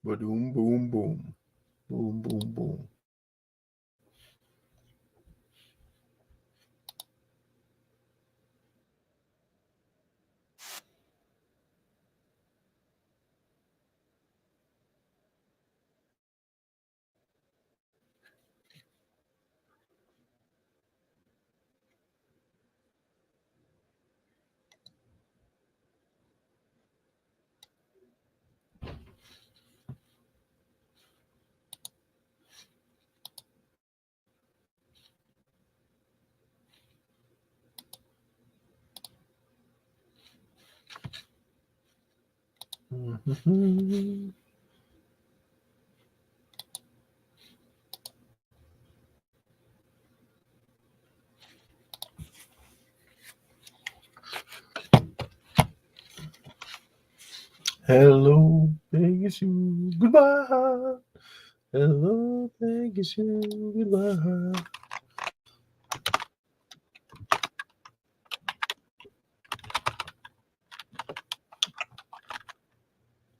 Boom, boom, boom. Boom, boom, boom. Mm-hmm. Hello, Vegas, you. Goodbye. Hello, Vegas, you. Goodbye.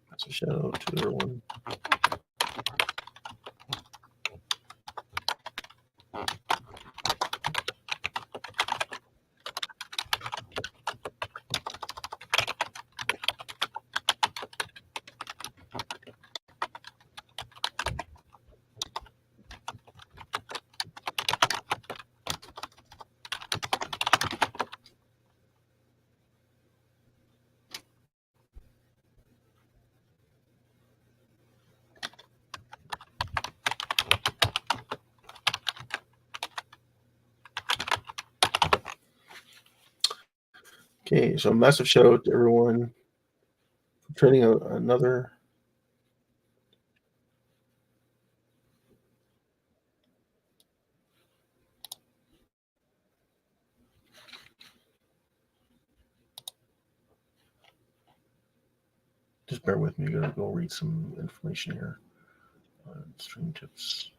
That's a shout out to everyone. Okay, so massive shout out to everyone for trading another. Just bear with me. I'm gonna go read some information here on stream tips.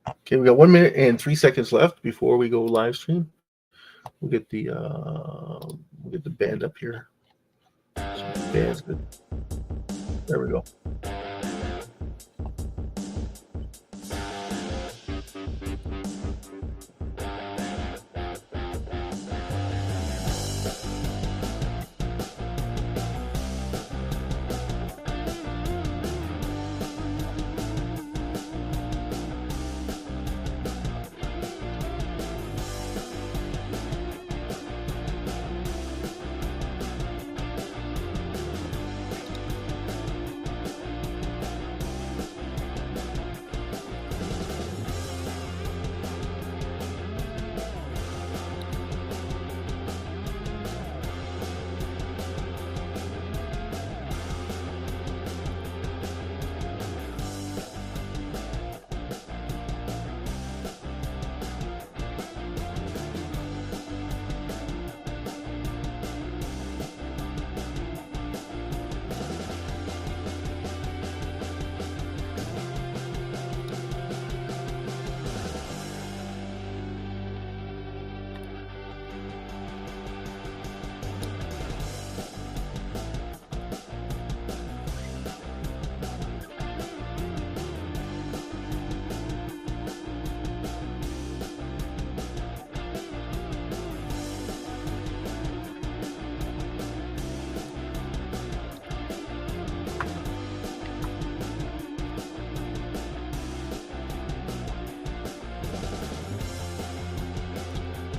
Okay, we got 1 minute and 3 seconds left before we go live stream. We'll get the band up here. So the band's good. There we go.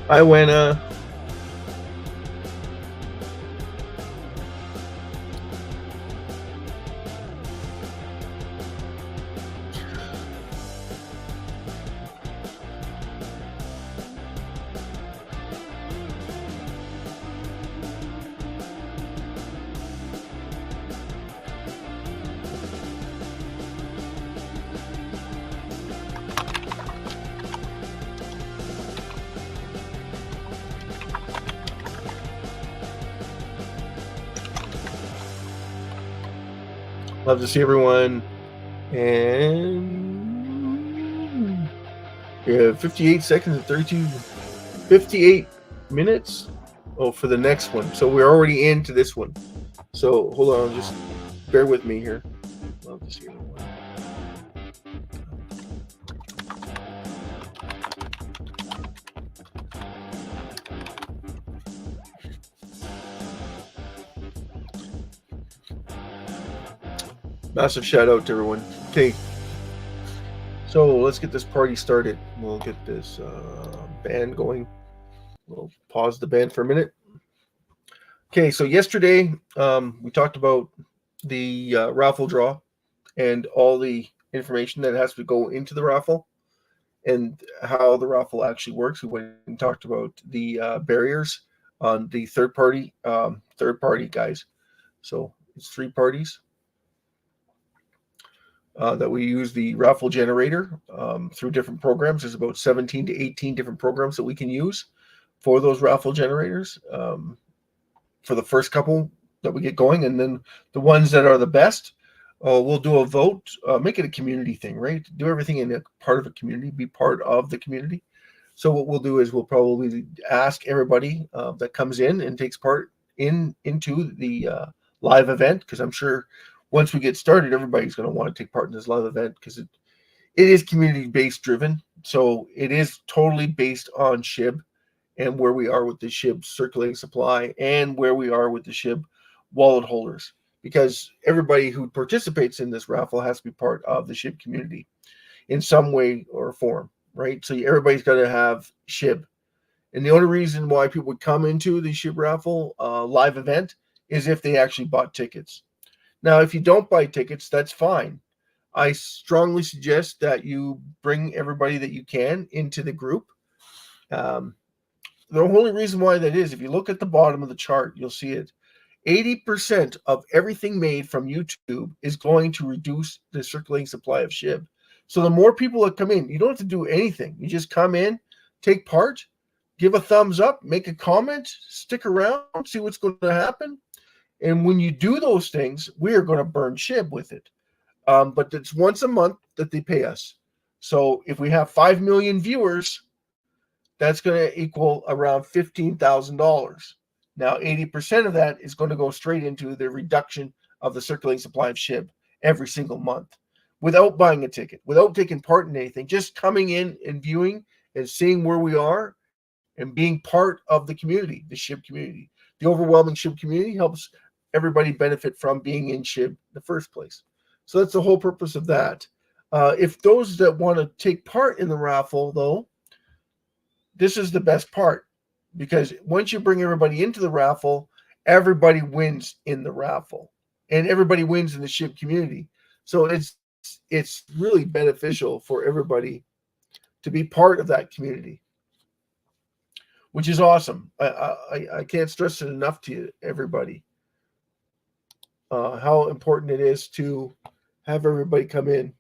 Hi, Wena. Love to see everyone. And we have 58 seconds and 32. 58 minutes. Oh, for the next one. So we're already into this one. So hold on, just bear with me here. I'll just hear one. Massive shout out to everyone. Okay, so let's get this party started. We'll get this band going. We'll pause the band for a minute. Okay, so yesterday we talked about the raffle draw and all the information that has to go into the raffle and how the raffle actually works. We went and talked about the barriers on the third party guys. So it's 3 parties that we use the raffle generator through different programs. There's about 17 to 18 different programs that we can use for those raffle generators for the first couple that we get going. And then the ones that are the best, we'll do a vote, make it a community thing, right? Do everything in a part of a community, be part of the community. So what we'll do is we'll probably ask everybody that comes in and takes part into the live event, because I'm sure once we get started, everybody's going to want to take part in this live event because it is community-based driven. So it is totally based on SHIB and where we are with the SHIB circulating supply and where we are with the SHIB wallet holders, because everybody who participates in this raffle has to be part of the SHIB community in some way or form, right? So everybody's got to have SHIB. And the only reason why people would come into the SHIB raffle live event is if they actually bought tickets. Now, if you don't buy tickets, that's fine. I strongly suggest that you bring everybody that you can into the group. The only reason why that is, if you look at the bottom of the chart, you'll see it. 80% of everything made from YouTube is going to reduce the circulating supply of SHIB. So the more people that come in, you don't have to do anything. You just come in, take part, give a thumbs up, make a comment, stick around, see what's going to happen. And when you do those things, we are going to burn SHIB with it. But it's once a month that they pay us. So if we have 5 million viewers, that's going to equal around $15,000. Now, 80% of that is going to go straight into the reduction of the circulating supply of SHIB every single month without buying a ticket, without taking part in anything, just coming in and viewing and seeing where we are and being part of the community, the SHIB community. The overwhelming SHIB community helps everybody benefit from being in SHIB in the first place. So that's the whole purpose of that. If those that want to take part in the raffle, though, this is the best part, because once you bring everybody into the raffle, everybody wins in the raffle and everybody wins in the SHIB community. So it's really beneficial for everybody to be part of that community, which is awesome. I can't stress it enough to everybody how important it is to have everybody come in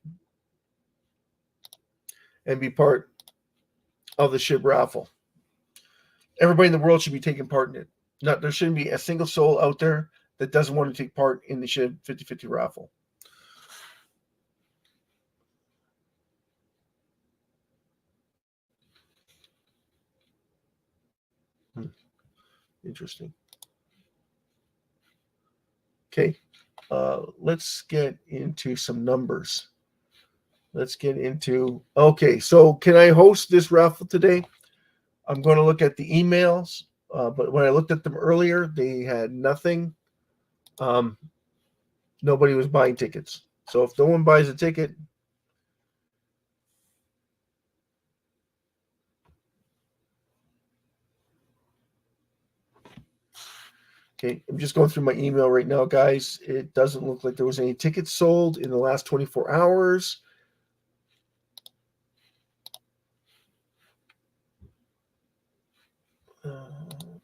and be part of the SHIB raffle. Everybody in the world should be taking part in it. There shouldn't be a single soul out there that doesn't want to take part in the SHIB 50/50 raffle. Interesting. Okay, let's get into some numbers. Okay, so can I host this raffle today? I'm going to look at the emails, but when I looked at them earlier, they had nothing. Nobody was buying tickets. So if no one buys a ticket, okay, I'm just going through my email right now, guys. It doesn't look like there was any tickets sold in the last 24 hours.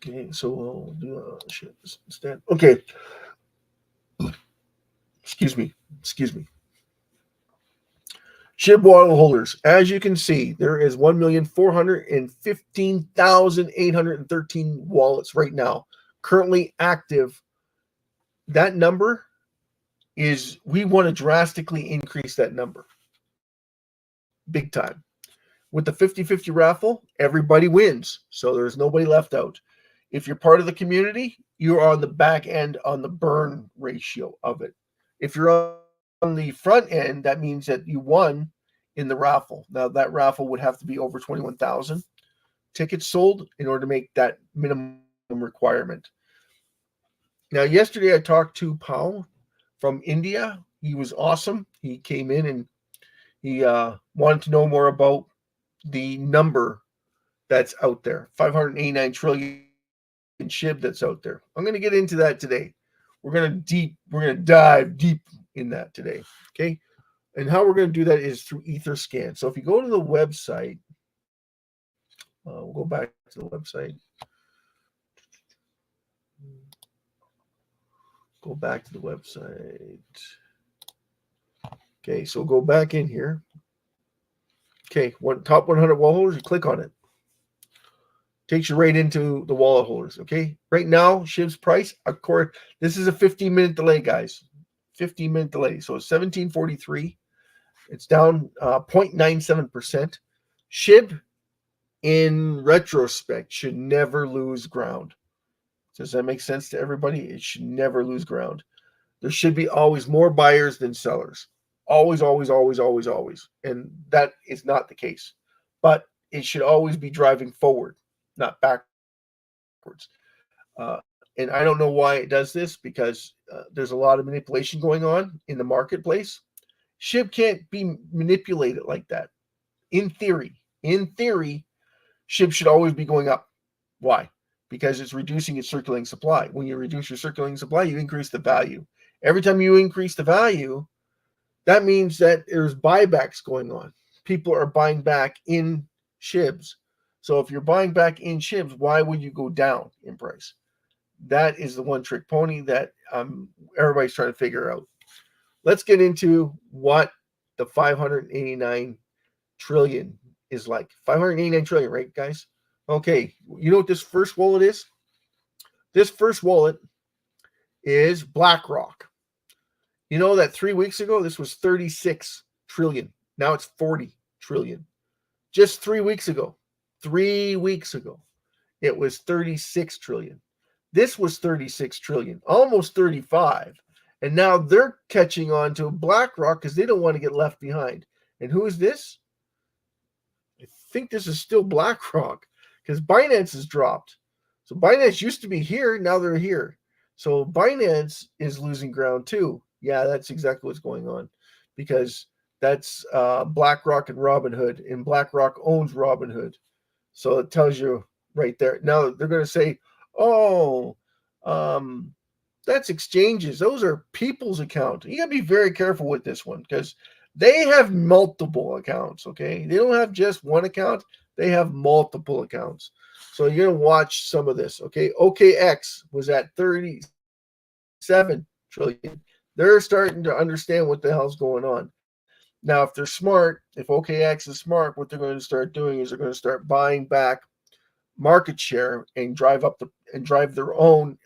Okay, so we'll do a shit instead. Okay. Excuse me. SHIB wallet holders. As you can see, there is 1,415,813 wallets right now currently active. That number is, we want to drastically increase that number. Big time. With the 50-50 raffle, everybody wins. So there's nobody left out. If you're part of the community, you're on the back end on the burn ratio of it. If you're on the front end, that means that you won in the raffle. Now, that raffle would have to be over 21,000 tickets sold in order to make that minimum requirement. Now, yesterday I talked to Pao from India. He was awesome. He came in and he wanted to know more about the number that's out there, 589 trillion SHIB that's out there. I'm going to get into that today. We're going to dive deep in that today. Okay. And how we're going to do that is through Etherscan. So if you go to the website, we'll go back to the website. Go back to the website. Okay, so go back in here. Okay, top 100 wall holders, you click on it. Takes you right into the wallet holders, okay? Right now, SHIB's price, this is a 15-minute delay, guys. 15-minute delay. So it's 1743. It's down 0.97%. SHIB, in retrospect, should never lose ground. Does that make sense to everybody? It should never lose ground. There should be always more buyers than sellers. Always, always, always, always, always. And that is not the case. But it should always be driving forward, not backwards. And I don't know why it does this, because there's a lot of manipulation going on in the marketplace. SHIB can't be manipulated like that. In theory, SHIB should always be going up. Why? Because it's reducing its circulating supply. When you reduce your circulating supply, you increase the value. Every time you increase the value, that means that there's buybacks going on. People are buying back in SHIBs. So if you're buying back in SHIBs, why would you go down in price? That is the one trick pony that everybody's trying to figure out. Let's get into what the 589 trillion is like. 589 trillion, right, guys? Okay, you know what this first wallet is? This first wallet is BlackRock. You know that 3 weeks ago, this was 36 trillion. Now it's 40 trillion. Just 3 weeks ago. 3 weeks ago, it was 36 trillion. This was 36 trillion, almost 35. And now they're catching on to BlackRock because they don't want to get left behind. And who is this? I think this is still BlackRock, because Binance has dropped. So Binance used to be here. Now they're here. So Binance is losing ground too. Yeah, that's exactly what's going on, because that's BlackRock and Robinhood, and BlackRock owns Robinhood. So it tells you right there. Now they're going to say, oh, that's exchanges. Those are people's accounts. You got to be very careful with this one, because they have multiple accounts, okay? They don't have just one account. They have multiple accounts. So you're going to watch some of this, okay? OKX was at 37 trillion. They're starting to understand what the hell's going on. Now, if they're smart, if OKX is smart, what they're going to start doing is they're going to start buying back market share and drive their own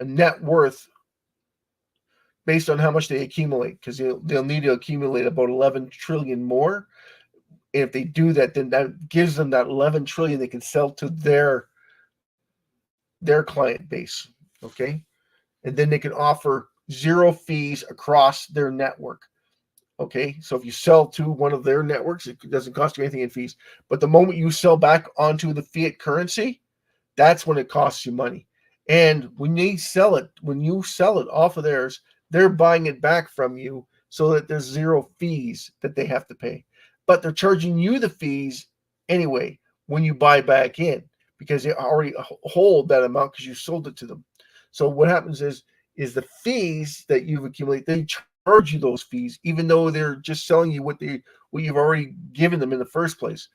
net worth based on how much they accumulate, because they'll need to accumulate about 11 trillion more. And if they do that, then that gives them that 11 trillion they can sell to their client base, okay? And then they can offer zero fees across their network, okay? So if you sell to one of their networks, it doesn't cost you anything in fees. But the moment you sell back onto the fiat currency, that's when it costs you money. And when you sell it off of theirs, they're buying it back from you so that there's zero fees that they have to pay. But they're charging you the fees anyway when you buy back in, because they already hold that amount because you sold it to them. So what happens is the fees that you've accumulated, they charge you those fees, even though they're just selling you what you've already given them in the first place.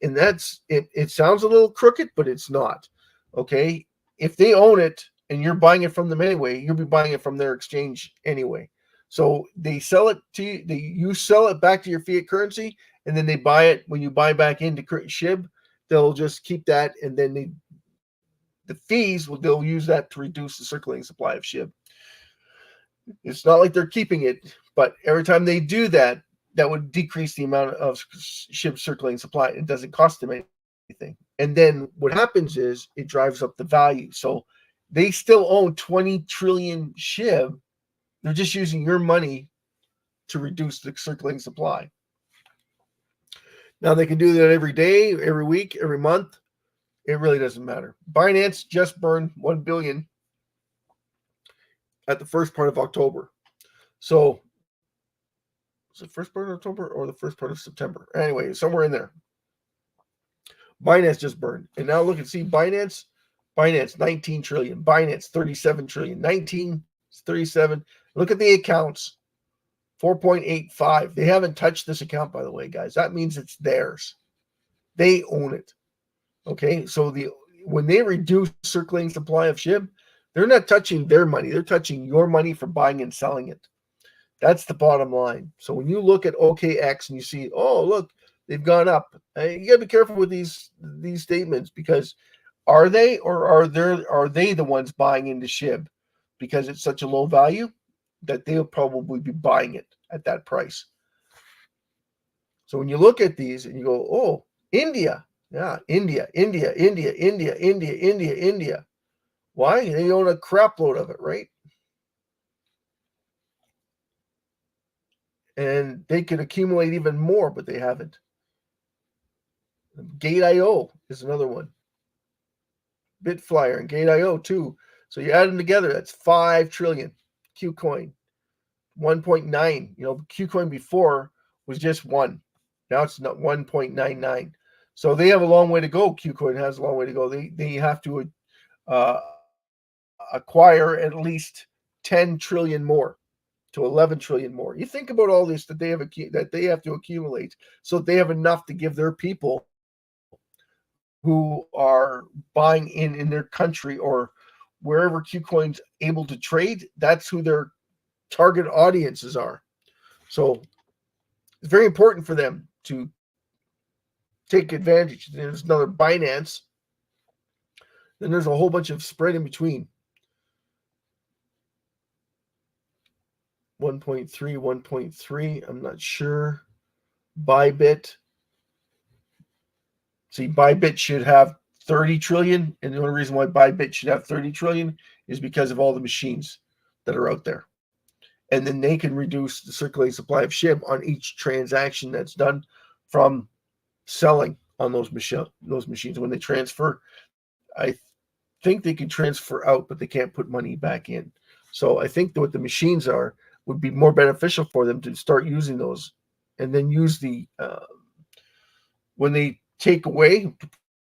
And that's it. It sounds a little crooked, but it's not. Okay. If they own it and you're buying it from them anyway, you'll be buying it from their exchange anyway. So they sell it to you, you sell it back to your fiat currency, and then they buy it when you buy back into SHIB. They'll just keep that, and then the fees they'll use that to reduce the circulating supply of SHIB. It's not like they're keeping it, but every time they do that, that would decrease the amount of SHIB circulating supply. It doesn't cost them anything. And then what happens is it drives up the value. So they still own 20 trillion SHIB. They're just using your money to reduce the circulating supply. Now they can do that every day, every week, every month. It really doesn't matter. Binance just burned 1 billion at the first part of October. So was it first part of October or the first part of September? Anyway, somewhere in there. Binance just burned. And now look and see Binance 19 trillion, Binance 37 trillion, 19, 37. Look at the accounts. 4.85. They haven't touched this account, by the way, guys. That means it's theirs. They own it. Okay, so when they reduce circulating supply of SHIB, they're not touching their money. They're touching your money for buying and selling it. That's the bottom line. So when you look at OKX and you see, oh, look, they've gone up. You got to be careful with these statements, because are they the ones buying into SHIB because it's such a low value that they'll probably be buying it at that price. So when you look at these and you go, oh, India. Yeah, India. Why? They own a crap load of it, right? And they could accumulate even more, but they haven't. Gate.io is another one. Bitflyer and Gate.io too. So you add them together, that's 5 trillion. Qcoin, 1.9. Qcoin before was just 1. Now it's not 1.99. So they have a long way to go. Qcoin has a long way to go. They have to acquire at least 10 trillion more to 11 trillion more. You think about all this that they have to accumulate, so they have enough to give their people who are buying in their country or wherever Qcoin's able to trade. That's who their target audiences are. So it's very important for them to take advantage. There's another Binance. Then there's a whole bunch of spread in between. 1.3. I'm not sure. Bybit. See, Bybit should have 30 trillion. And the only reason why Bybit should have 30 trillion is because of all the machines that are out there. And then they can reduce the circulating supply of SHIB on each transaction that's done from selling on those machines. When they transfer, I think they can transfer out, but they can't put money back in. So I think that what the machines would be more beneficial for them to start using those, and then use the when they take away,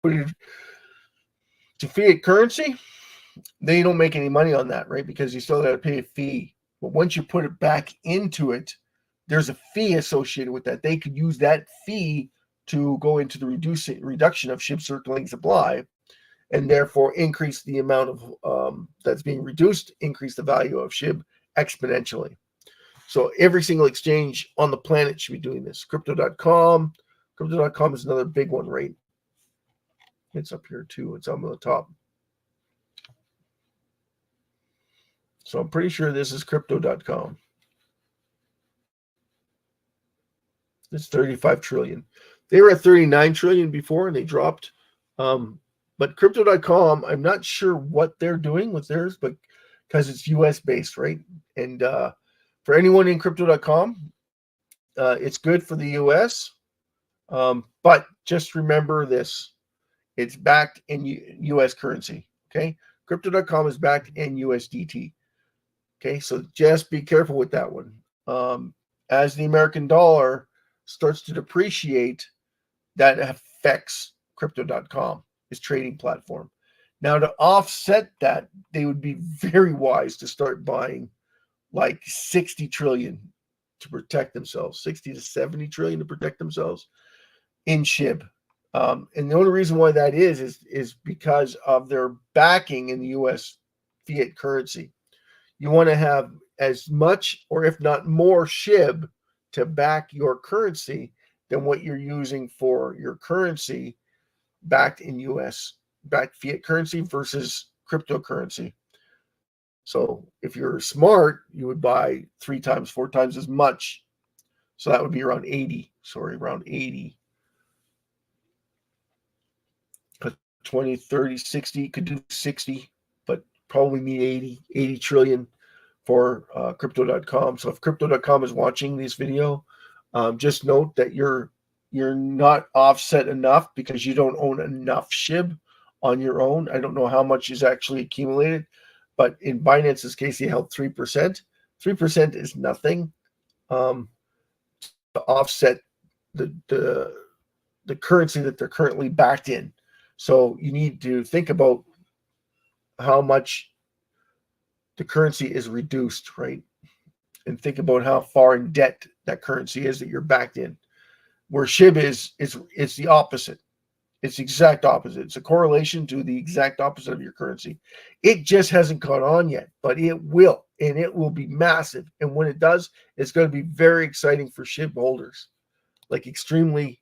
put it to fiat currency, they don't make any money on that, right? Because you still got to pay a fee. But once you put it back into it, there's a fee associated with that. They could use that fee to go into the reduction of SHIB circulating supply, and therefore increase the amount of that's being reduced, increase the value of SHIB exponentially. So every single exchange on the planet should be doing this. Crypto.com. Crypto.com is another big one, right? It's up here too. It's on the top. So I'm pretty sure this is Crypto.com. It's 35 trillion. They were at 39 trillion before and they dropped. But Crypto.com, I'm not sure what they're doing with theirs, but because it's US based, right? And for anyone in Crypto.com, it's good for the US. But just remember this. It's backed in US currency. Okay. Crypto.com is backed in USDT. Okay. So just be careful with that one. As the American dollar starts to depreciate, that affects Crypto.com, its trading platform. Now, to offset that, they would be very wise to start buying like 60 trillion to protect themselves, 60 to 70 trillion to protect themselves in SHIB. And the only reason why that is because of their backing in the US fiat currency. You want to have as much, or if not more, SHIB to back your currency than what you're using for your currency backed in backed fiat currency versus cryptocurrency. So if you're smart, you would buy 3 times, 4 times as much So that would be around 80. Sorry, around 80. 20, 30, 60, could do 60, but probably need 80 trillion for crypto.com. So if crypto.com is watching this video, just note that you're not offset enough because you don't own enough SHIB on your own. I don't know how much is actually accumulated, but in Binance's case, he held 3%. 3% is nothing to offset the currency that they're currently backed in. So you need to think about how much the currency is reduced, right? And think about how far in debt that currency is that you're backed in. Where SHIB is, it's the opposite. It's the exact opposite. It's a correlation to the exact opposite of your currency. It just hasn't caught on yet, but it will, and it will be massive. And when it does, it's going to be very exciting for SHIB holders, like extremely,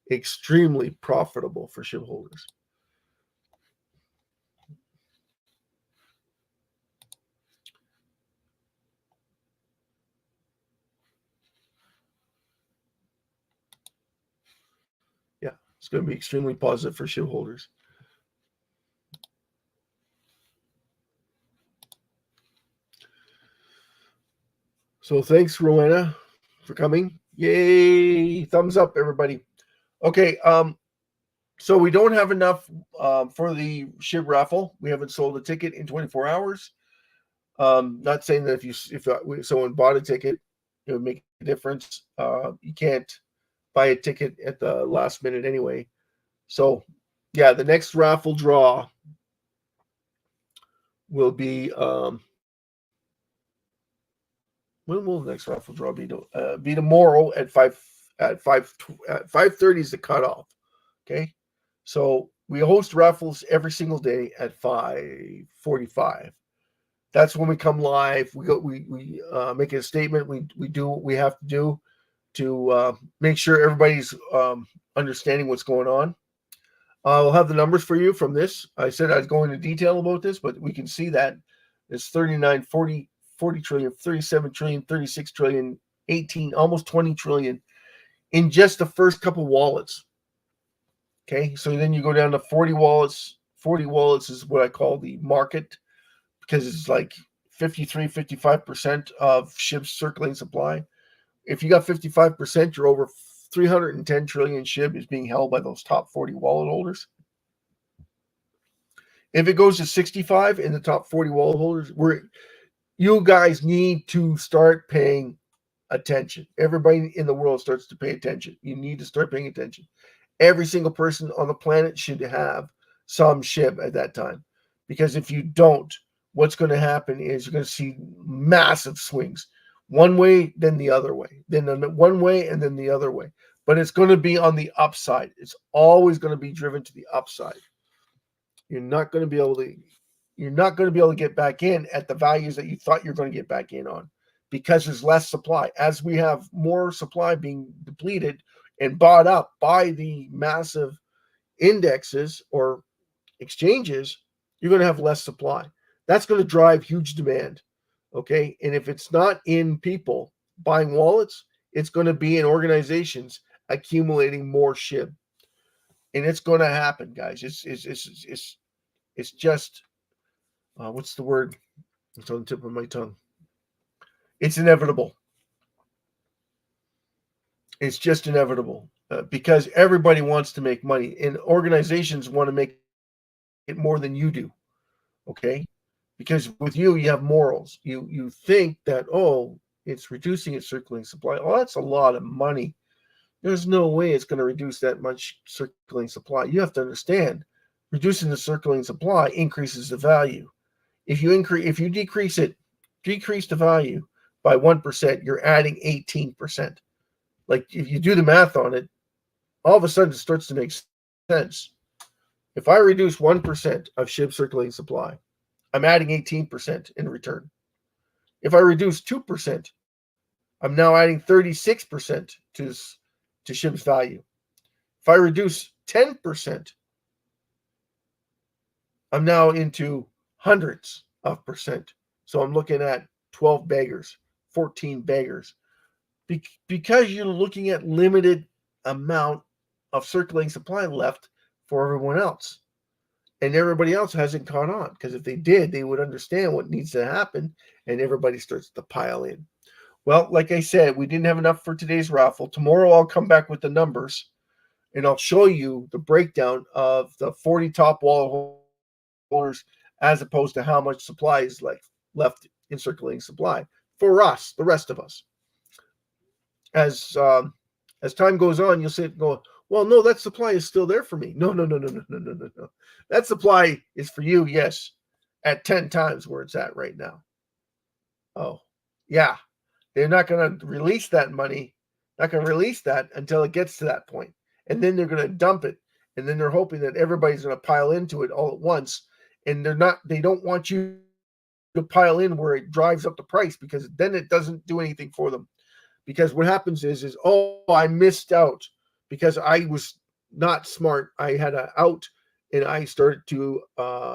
extremely profitable for SHIB holders. Yeah, it's going to be extremely positive for SHIB holders. So thanks, Rowena, for coming. Yay! Thumbs up, everybody. Okay, so we don't have enough for the SHIB raffle. We haven't sold a ticket in 24 hours. Not saying that if someone bought a ticket, it would make a difference. You can't buy a ticket at the last minute anyway. So, yeah, the next raffle draw will be when will the next raffle draw be? Be tomorrow at 5:30 is the cutoff. Okay, so we host raffles every single day at 5:45. That's when we come live. We make a statement. We do what we have to do to make sure everybody's understanding what's going on. I'll have the numbers for you from this. I said I'd go into detail about this, but we can see that it's 39, 40 trillion, 37 trillion, 36 trillion, 18, almost 20 trillion in just the first couple wallets. Okay, so then you go down to 40 wallets. 40 wallets is what I call the market because it's like 53, 55% of SHIB's circulating supply. If you got 55%, you're over 310 trillion SHIB is being held by those top 40 wallet holders. If it goes to 65 in the top 40 wallet holders, you guys need to start paying attention. Everybody in the world starts to pay attention. You need to start paying attention. Every single person on the planet should have some SHIB at that time. Because if you don't, what's going to happen is you're going to see massive swings. One way, then the other way. Then one way, and then the other way. But it's going to be on the upside. It's always going to be driven to the upside. You're not going to be able to get back in at the values that you thought you're going to get back in on because there's less supply. As we have more supply being depleted and bought up by the massive indexes or exchanges, you're going to have less supply. That's going to drive huge demand. Okay. And if it's not in people buying wallets, it's going to be in organizations accumulating more SHIB. And it's going to happen, guys. It's just, what's the word? It's on the tip of my tongue. It's inevitable. It's just inevitable because everybody wants to make money and organizations want to make it more than you do. Okay. Because with you have morals. You think that, oh, it's reducing its circulating supply. Oh, that's a lot of money. There's no way it's going to reduce that much circulating supply. You have to understand, reducing the circulating supply increases the value. If you decrease the value by 1%, you're adding 18%. Like if you do the math on it, all of a sudden it starts to make sense. If I reduce 1% of SHIB circulating supply, I'm adding 18% in return. If I reduce 2%, I'm now adding 36% to SHIB's value. If I reduce 10%, I'm now into hundreds of percent. So I'm looking at 12 baggers, 14 baggers, because you're looking at limited amount of circulating supply left for everyone else. And everybody else hasn't caught on, because if they did, they would understand what needs to happen, and everybody starts to pile in. Well, like I said, we didn't have enough for today's raffle. Tomorrow I'll come back with the numbers, and I'll show you the breakdown of the 40 top wallet holders as opposed to how much supply is left in circulating supply for us, the rest of us. As time goes on, you'll see it go, well, no, that supply is still there for me. No. That supply is for you, yes, at 10 times where it's at right now. Oh, yeah. They're not going to release that money, not going to release that until it gets to that point. And then they're going to dump it. And then they're hoping that everybody's going to pile into it all at once. And they don't want you to pile in where it drives up the price, because then it doesn't do anything for them. Because what happens is, oh, I missed out because I was not smart. I had an out and I started to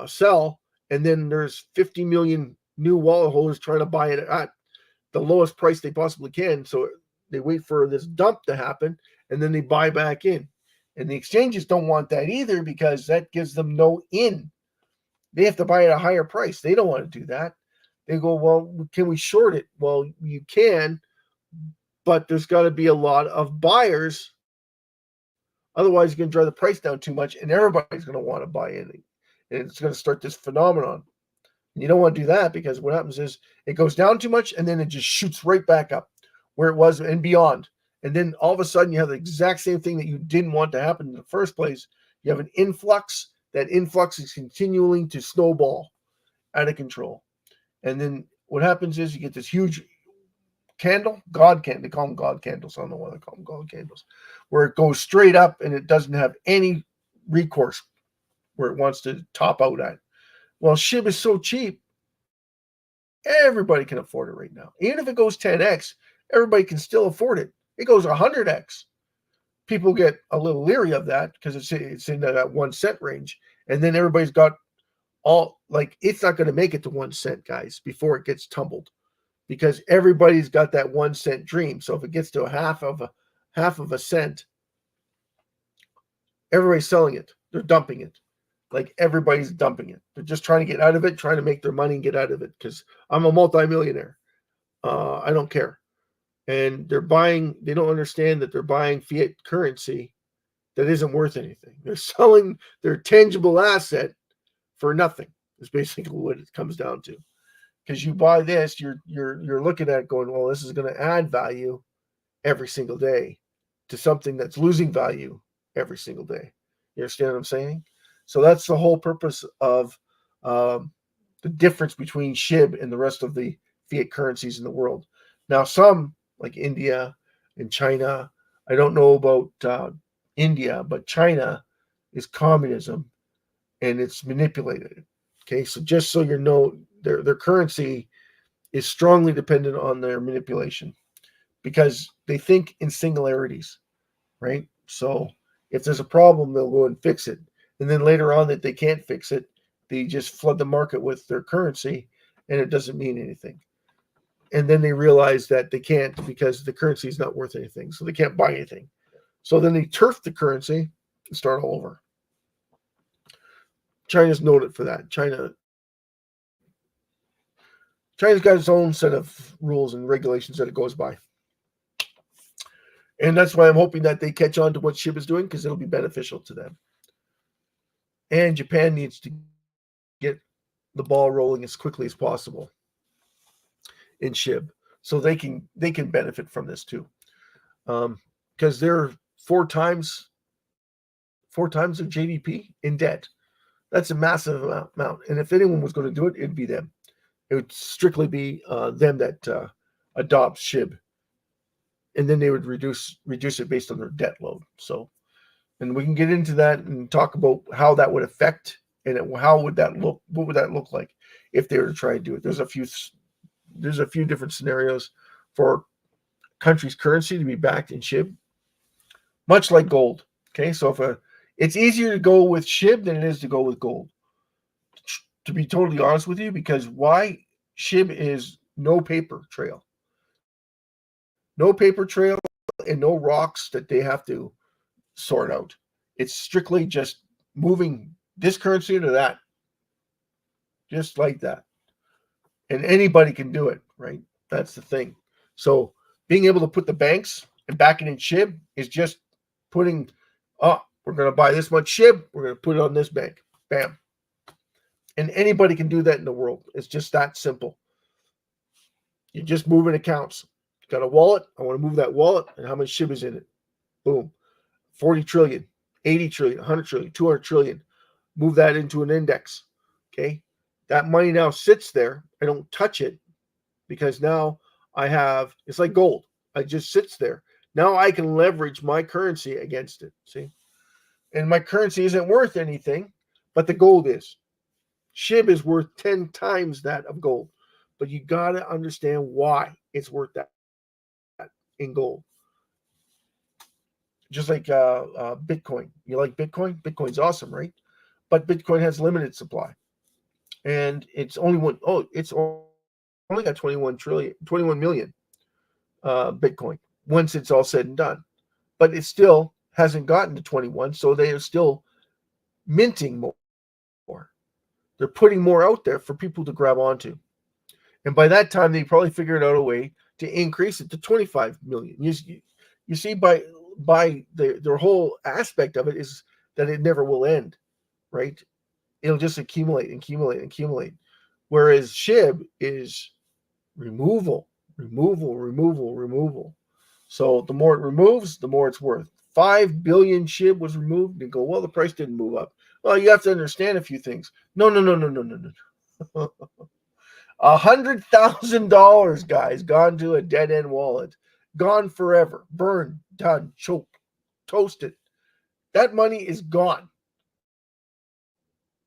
sell. And then there's 50 million new wallet holders trying to buy it at the lowest price they possibly can. So they wait for this dump to happen, and then they buy back in. And the exchanges don't want that either, because that gives them no in. They have to buy at a higher price. They don't want to do that. They go, well, can we short it? Well, you can, but there's got to be a lot of buyers. Otherwise, you're going to drive the price down too much, and everybody's going to want to buy in. And it's going to start this phenomenon. And you don't want to do that, because what happens is it goes down too much, and then it just shoots right back up where it was and beyond. And then all of a sudden, you have the exact same thing that you didn't want to happen in the first place. You have an influx. That influx is continuing to snowball out of control. And then what happens is you get this huge candle, God candle. They call them God candles. I don't know why they call them God candles, where it goes straight up and it doesn't have any recourse where it wants to top out at. Well, SHIB is so cheap, everybody can afford it right now. Even if it goes 10x, everybody can still afford it. It goes 100x. People get a little leery of that because it's in that 1 cent range. And then everybody's got it's not going to make it to 1 cent, guys, before it gets tumbled, because everybody's got that 1 cent dream. So if it gets to a half of a cent, everybody's selling it. They're dumping it. Like, everybody's dumping it. They're just trying to get out of it, trying to make their money and get out of it, because I'm a multimillionaire. I don't care. And they don't understand that they're buying fiat currency that isn't worth anything. They're selling their tangible asset for nothing. Is basically what it comes down to. Because you buy this, you're looking at it going, well, this is going to add value every single day to something that's losing value every single day. You understand what I'm saying? So that's the whole purpose of the difference between SHIB and the rest of the fiat currencies in the world. Now, some, like India and China, I don't know about India, but China is communism, and it's manipulated. Okay, so just so you know, their currency is strongly dependent on their manipulation, because they think in singularities, right? So if there's a problem, they'll go and fix it. And then later on that they can't fix it, they just flood the market with their currency, and it doesn't mean anything. And then they realize that they can't, because the currency is not worth anything, so they can't buy anything. So then they turf the currency and start all over. China's noted for that. China's got its own set of rules and regulations that it goes by. And that's why I'm hoping that they catch on to what SHIB is doing, because it'll be beneficial to them. And Japan needs to get the ball rolling as quickly as possible in SHIB, so they can benefit from this too, because they're four times their GDP in debt. That's a massive amount. And if anyone was going to do it, it'd be them. It would strictly be them that adopt SHIB, and then they would reduce it based on their debt load. So, and we can get into that and talk about how that would affect, and how would that look? What would that look like if they were to try and do it? There's a few different scenarios for country's currency to be backed in SHIB, much like gold. Okay, so it's easier to go with SHIB than it is to go with gold, to be totally honest with you, because why? SHIB is no paper trail. No paper trail and no rocks that they have to sort out. It's strictly just moving this currency to that, just like that. And anybody can do it, right? That's the thing. So being able to put the banks and back it in SHIB is just putting, we're going to buy this much SHIB, we're going to put it on this bank. Bam. And anybody can do that in the world. It's just that simple. You're just moving accounts. Got a wallet. I want to move that wallet, and how much SHIB is in it? Boom. 40 trillion, 80 trillion, 100 trillion, 200 trillion. Move that into an index. Okay. That money now sits there. I don't touch it because now I have, it's like gold. It just sits there. Now I can leverage my currency against it. See? And my currency isn't worth anything, but the gold is. SHIB is worth 10 times that of gold. But you got to understand why it's worth that in gold. Just like Bitcoin. You like Bitcoin? Bitcoin's awesome, right? But Bitcoin has limited supply. And it's only it's only got 21 million Bitcoin once it's all said and done. But it still hasn't gotten to 21, so they are still minting more. They're putting more out there for people to grab onto. And by that time, they probably figured out a way to increase it to 25 million. You see, by their whole aspect of it is that it never will end, right? It'll just accumulate. Whereas SHIB is removal. So the more it removes, the more it's worth. 5 billion SHIB was removed, and go, well, the price didn't move up. Well, you have to understand a few things. No. $100,000, guys, gone to a dead end wallet, gone forever, burned, done, choked, toasted. That money is gone.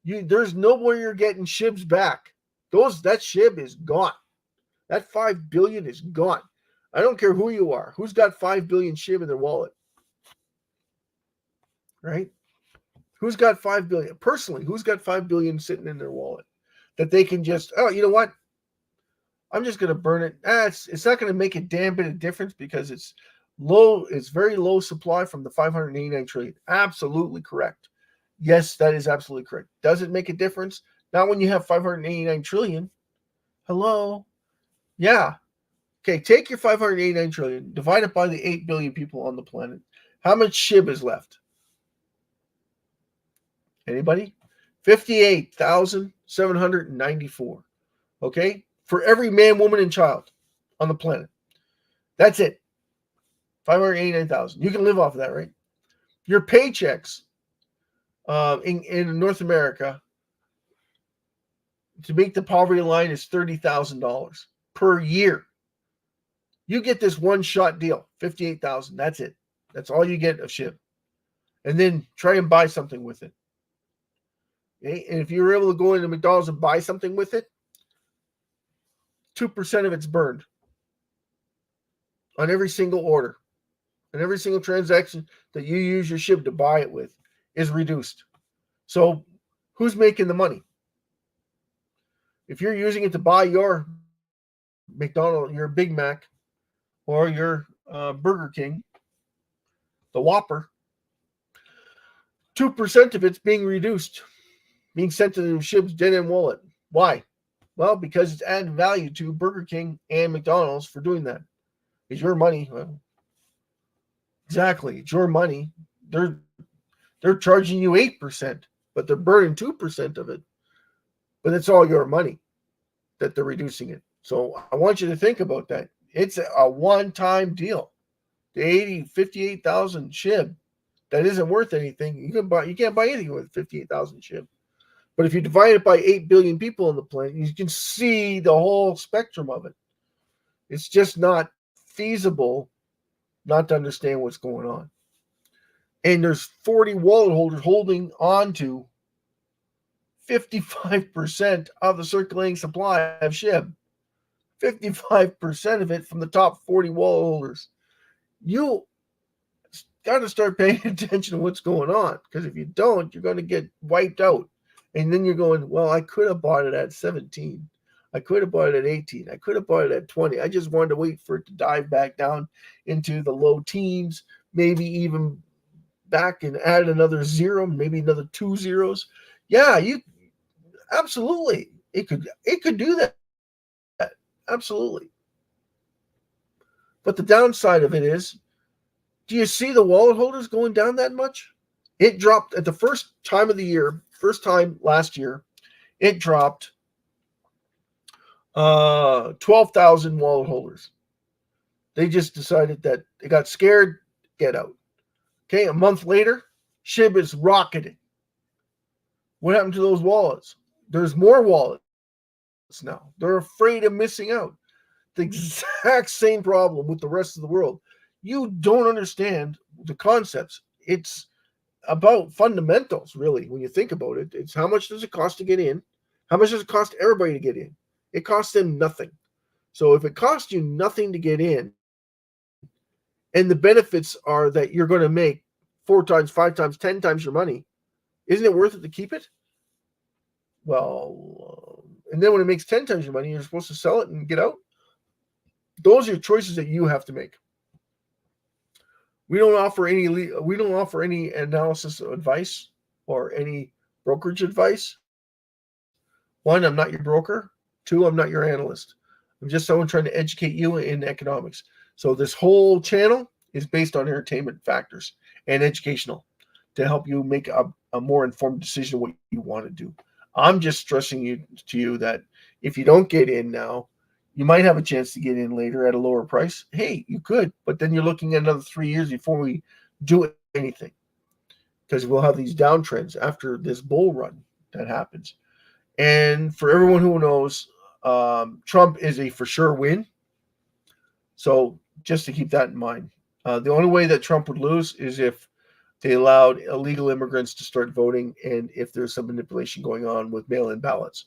There's nowhere you're getting SHIBs back. That SHIB is gone. That 5 billion is gone. I don't care who you are. Who's got 5 billion SHIB in their wallet? Right? Who's got 5 billion? Personally, who's got 5 billion sitting in their wallet that they can just, you know what? I'm just going to burn it. It's not going to make a damn bit of difference because it's low. It's very low supply from the 589 trillion. Absolutely correct. Yes, that is absolutely correct. Does it make a difference? Not when you have 589 trillion. Hello? Yeah. Okay, take your 589 trillion, divide it by the 8 billion people on the planet. How much SHIB is left? Anybody? 58,794. Okay? For every man, woman, and child on the planet. That's it. 589,000. You can live off of that, right? Your paychecks in North America to make the poverty line is $30,000 per year. You get this one-shot deal, 58,000. That's it. That's all you get of SHIB. And then try and buy something with it. Okay? And if you're able to go into McDonald's and buy something with it, 2% of it's burned on every single order. And every single transaction that you use your SHIB to buy it with is reduced. So who's making the money? If you're using it to buy your McDonald's, your Big Mac, or your Burger King, the Whopper, 2% of it's being reduced, being sent to the SHIB's dead-end wallet. Why? Well, because it's added value to Burger King and McDonald's for doing that. It's your money. Well, exactly. It's your money. They're charging you 8%, but they're burning 2% of it. But it's all your money that they're reducing it. So I want you to think about that. It's a one-time deal. The 58,000 SHIB that isn't worth anything. You can't buy anything with 58,000 SHIB. But if you divide it by 8 billion people on the planet, you can see the whole spectrum of it. It's just not feasible not to understand what's going on. And there's 40 wallet holders holding on to 55% of the circulating supply of SHIB. 55% of it from the top 40 wallet holders. You got to start paying attention to what's going on, because if you don't, you're going to get wiped out. And then you're going, well, I could have bought it at 17. I could have bought it at 18. I could have bought it at 20. I just wanted to wait for it to dive back down into the low teens, maybe even back and add another zero, maybe another 2 zeros. Yeah, you absolutely. It could do that. Absolutely. But the downside of it is, do you see the wallet holders going down that much? It dropped at the first time of the year, first time last year, it dropped 12,000 wallet holders. They just decided that they got scared, get out. Okay, a month later, SHIB is rocketing. What happened to those wallets? There's more wallets now. They're afraid of missing out. The exact same problem with the rest of the world. You don't understand the concepts. It's about fundamentals, really, when you think about it. It's how much does it cost to get in? How much does it cost everybody to get in? It costs them nothing. So if it costs you nothing to get in, and the benefits are that you're going to make 4 times, 5 times, 10 times your money, isn't it worth it to keep it? Well, and then when it makes 10 times your money, you're supposed to sell it and get out. Those are choices that you have to make. We don't offer any analysis advice or any brokerage advice. 1, I'm not your broker. 2, I'm not your analyst. I'm just someone trying to educate you in economics. So this whole channel is based on entertainment factors and educational to help you make a more informed decision of what you want to do. I'm just stressing to you that if you don't get in now, you might have a chance to get in later at a lower price. Hey, you could, but then you're looking at another 3 years before we do anything, because we'll have these downtrends after this bull run that happens. And for everyone who knows, Trump is a for sure win. So just to keep that in mind. The only way that Trump would lose is if they allowed illegal immigrants to start voting and if there's some manipulation going on with mail-in ballots.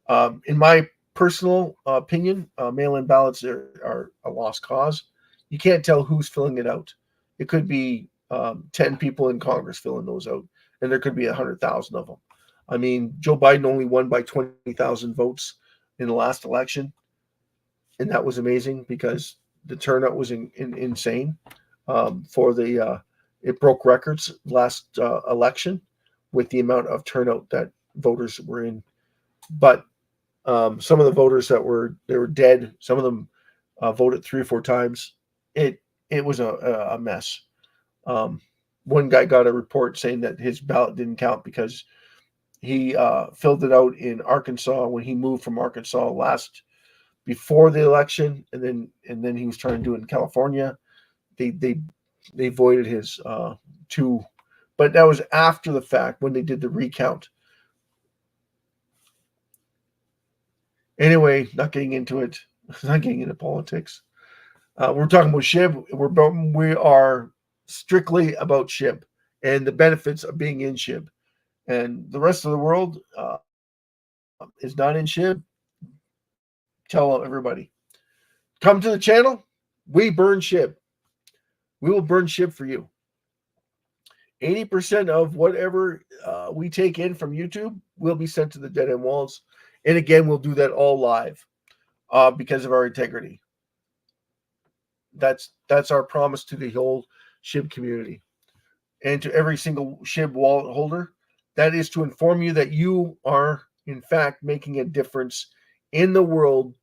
In my personal opinion, mail-in ballots are a lost cause. You can't tell who's filling it out. It could be 10 people in Congress filling those out, and there could be 100,000 of them. I mean, Joe Biden only won by 20,000 votes in the last election, and that was amazing because the turnout was insane. It broke records last election with the amount of turnout that voters were in. But some of the voters they were dead. Some of them voted 3 or 4 times. It was a mess. One guy got a report saying that his ballot didn't count because he filled it out in Arkansas when he moved from Arkansas before the election, and then he was trying to do it in California. They voided his 2, but that was after the fact when they did the recount. Anyway, not getting into it. Not getting into politics. We're talking about SHIB. We are strictly about SHIB and the benefits of being in SHIB. And the rest of the world is not in SHIB. Tell everybody. Come to the channel. We burn SHIB. We will burn SHIB for you. 80% of whatever we take in from YouTube will be sent to the dead end wallets. And again, we'll do that all live because of our integrity. That's our promise to the whole SHIB community and to every single SHIB wallet holder. That is to inform you that you are, in fact, making a difference in the world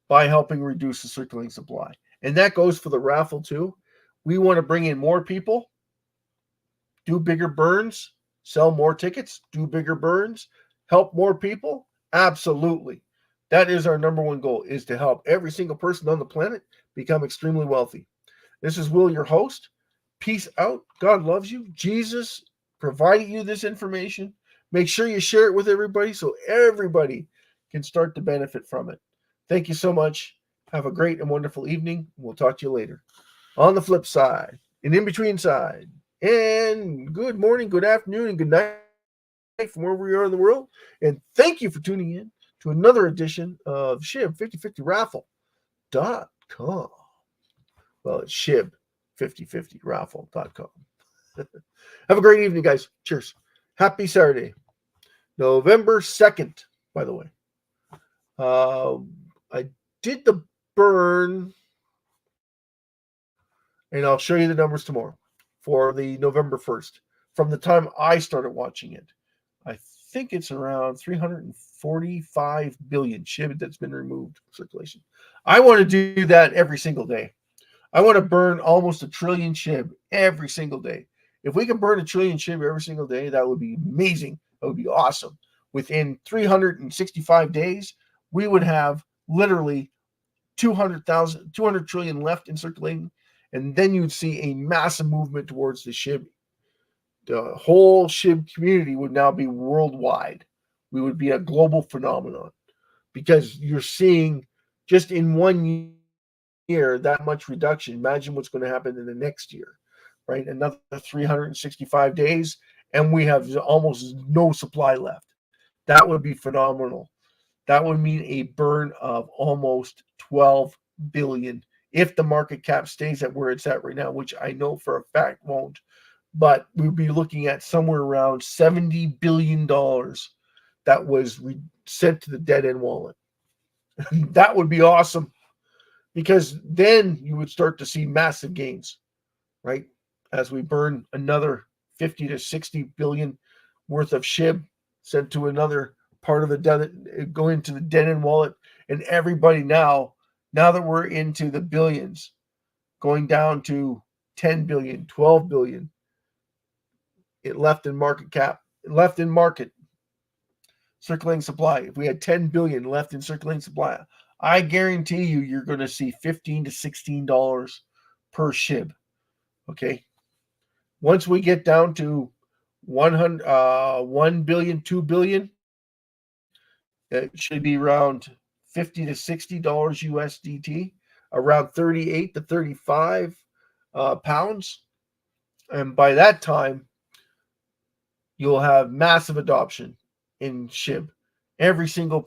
by helping reduce the circulating supply. And that goes for the raffle too. We want to bring in more people, do bigger burns, sell more tickets, do bigger burns, help more people. Absolutely. That is our number one goal, is to help every single person on the planet become extremely wealthy. This is Will, your host. Peace out. God loves you. Jesus provided you this information. Make sure you share it with everybody so everybody can start to benefit from it. Thank you so much. Have a great and wonderful evening. We'll talk to you later. On the flip side, and in between side, and good morning, good afternoon, and good night from wherever you are in the world. And thank you for tuning in to another edition of SHIB 5050raffle.com. Well, it's SHIB 5050raffle.com. Have a great evening, guys. Cheers. Happy Saturday. November 2nd, by the way. I did the burn, and I'll show you the numbers tomorrow for the November 1st. From the time I started watching it, I think it's around 345 billion SHIB that's been removed from circulation. I want to do that every single day. I want to burn almost 1 trillion SHIB every single day. If we can burn 1 trillion SHIB every single day, that would be amazing. That would be awesome. Within 365 days, we would have literally 200 trillion left in circulating, and then you'd see a massive movement towards the SHIB. The whole SHIB community would now be worldwide. We would be a global phenomenon because you're seeing just in 1 year that much reduction. Imagine what's going to happen in the next year, right? Another 365 days, and we have almost no supply left. That would be phenomenal. That would mean a burn of almost 12 billion if the market cap stays at where it's at right now, which I know for a fact won't. But we'd be looking at somewhere around $70 billion that was sent to the dead end wallet. That would be awesome, because then you would start to see massive gains, right? As we burn another 50 to 60 billion worth of SHIB sent to another part of the go into the dead end wallet, and everybody now that we're into the billions, going down to 10 billion, 12 billion, it left in market cap, left in market circulating supply. If we had 10 billion left in circulating supply, I guarantee you're going to see $15 to $16 per SHIB. Okay. Once we get down to 1 billion, 2 billion, it should be around $50 to $60 USDT, around 38 to 35 pounds. And by that time, you'll have massive adoption in SHIB. Every single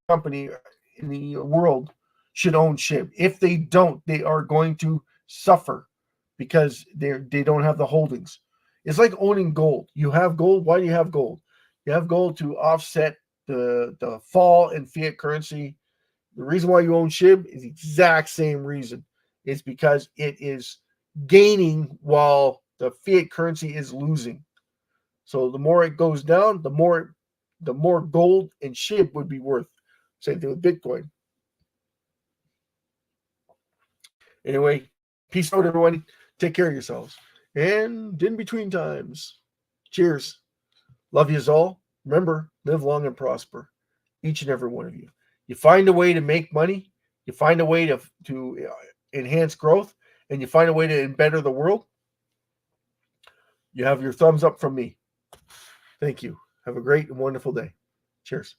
company in the world should own SHIB. If they don't, they are going to suffer because they don't have the holdings. It's like owning gold. You have gold. Why do you have gold? You have gold to offset the fall in fiat currency. The reason why you own SHIB is the exact same reason. It's because it is gaining while the fiat currency is losing. So the more it goes down, the more gold and SHIB would be worth. Same thing with Bitcoin. Anyway, peace out, everyone. Take care of yourselves. And in between times, cheers. Love yous all. Remember, live long and prosper. Each and every one of you. You find a way to make money. You find a way to enhance growth, and you find a way to better the world. You have your thumbs up from me. Thank you. Have a great and wonderful day. Cheers.